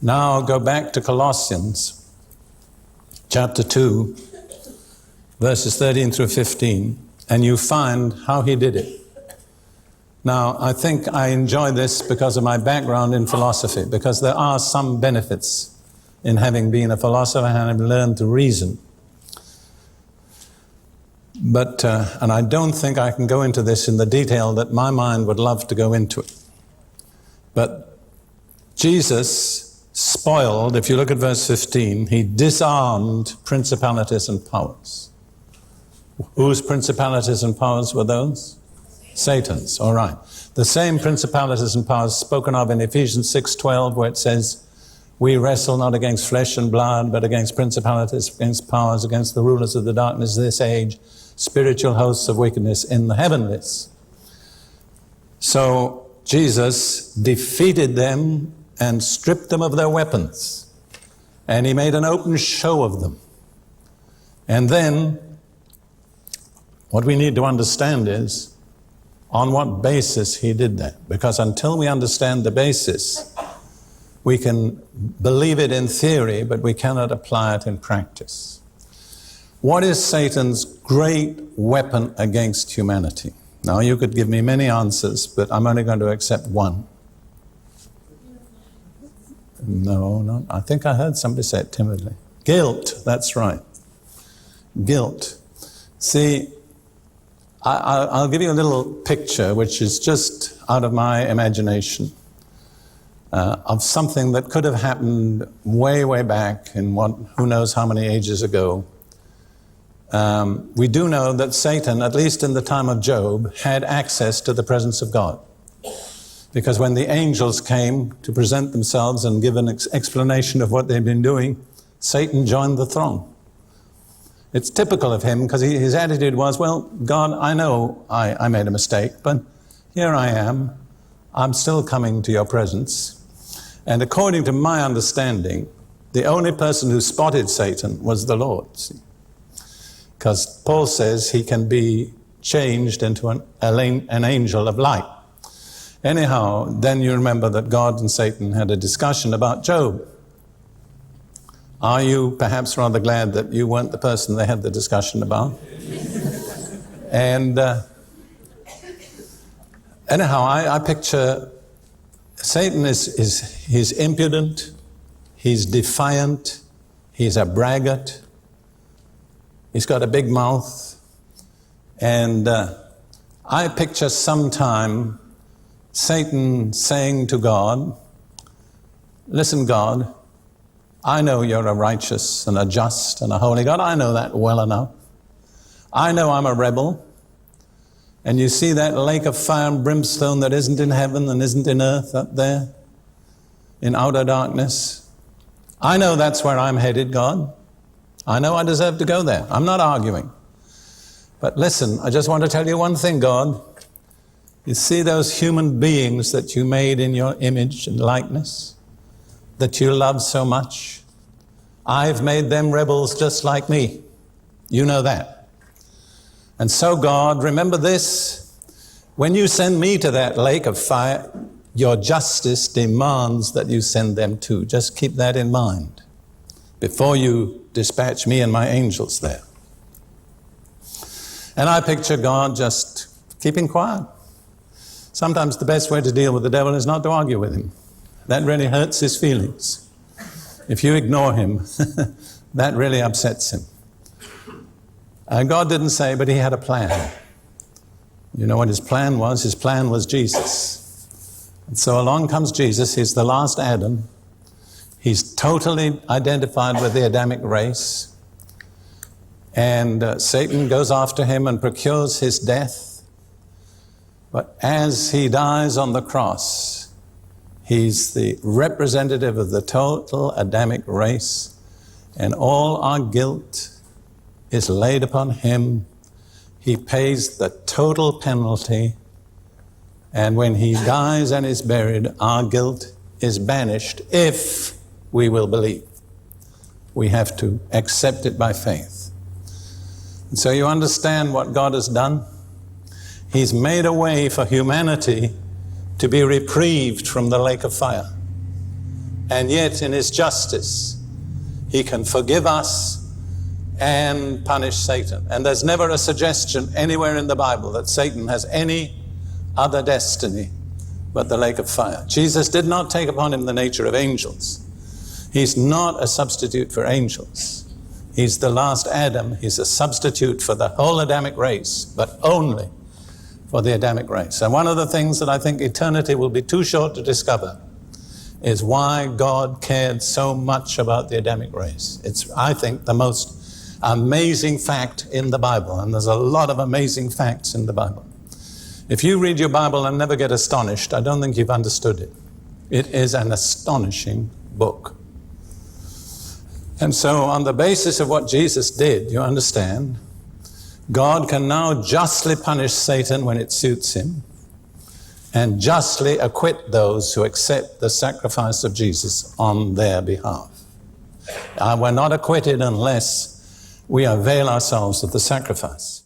Now go back to Colossians chapter 2, verses 13 through 15, and you find how he did it. Now, I think I enjoy this because of my background in philosophy, because there are some benefits in having been a philosopher and having learned to reason. But, and I don't think I can go into this in the detail that my mind would love to go into it. But Jesus spoiled, if you look at verse 15, he disarmed principalities and powers. Whose principalities and powers were those? Satan's, all right. The same principalities and powers spoken of in Ephesians 6:12, where it says, we wrestle not against flesh and blood, but against principalities, against powers, against the rulers of the darkness of this age, spiritual hosts of wickedness in the heavenlies. So Jesus defeated them and stripped them of their weapons. And he made an open show of them. And then, what we need to understand is, on what basis he did that. Because until we understand the basis, we can believe it in theory, but we cannot apply it in practice. What is Satan's great weapon against humanity? Now, you could give me many answers, but I'm only going to accept one. No, I think I heard somebody say it timidly. Guilt, that's right. Guilt. See, I'll give you a little picture, which is just out of my imagination, of something that could have happened way, way back in who knows how many ages ago. We do know that Satan, at least in the time of Job, had access to the presence of God. Because when the angels came to present themselves and give an explanation of what they'd been doing, Satan joined the throng. It's typical of him, because his attitude was, well, God, I know I made a mistake, but here I am. I'm still coming to your presence. And according to my understanding, the only person who spotted Satan was the Lord. Because Paul says he can be changed into an angel of light. Anyhow, then you remember that God and Satan had a discussion about Job. Are you perhaps rather glad that you weren't the person they had the discussion about? And anyhow, I picture Satan he's impudent, he's defiant, he's a braggart, he's got a big mouth, and I picture sometime Satan saying to God, listen, God, I know you're a righteous and a just and a holy God. I know that well enough. I know I'm a rebel. And you see that lake of fire and brimstone that isn't in heaven and isn't in earth up there in outer darkness. I know that's where I'm headed, God. I know I deserve to go there. I'm not arguing. But listen, I just want to tell you one thing, God. You see those human beings that you made in your image and likeness, that you love so much? I've made them rebels just like me. You know that. And so, God, remember this. When you send me to that lake of fire, your justice demands that you send them too. Just keep that in mind before you dispatch me and my angels there. And I picture God just keeping quiet. Sometimes the best way to deal with the devil is not to argue with him. That really hurts his feelings. If you ignore him, that really upsets him. God didn't say, but he had a plan. You know what his plan was? His plan was Jesus. And so along comes Jesus. He's the last Adam. He's totally identified with the Adamic race. And Satan goes after him and procures his death. But as he dies on the cross, he's the representative of the total Adamic race, and all our guilt is laid upon him. He pays the total penalty, and when he dies and is buried, our guilt is banished if we will believe. We have to accept it by faith. And so you understand what God has done? He's made a way for humanity to be reprieved from the lake of fire. And yet in his justice, he can forgive us and punish Satan. And there's never a suggestion anywhere in the Bible that Satan has any other destiny but the lake of fire. Jesus did not take upon him the nature of angels. He's not a substitute for angels. He's the last Adam. He's a substitute for the whole Adamic race, but only for the Adamic race. And one of the things that I think eternity will be too short to discover is why God cared so much about the Adamic race. It's, I think, the most amazing fact in the Bible, and there's a lot of amazing facts in the Bible. If you read your Bible and never get astonished, I don't think you've understood it. It is an astonishing book. And so on the basis of what Jesus did, you understand, God can now justly punish Satan when it suits him, and justly acquit those who accept the sacrifice of Jesus on their behalf. We're not acquitted unless we avail ourselves of the sacrifice.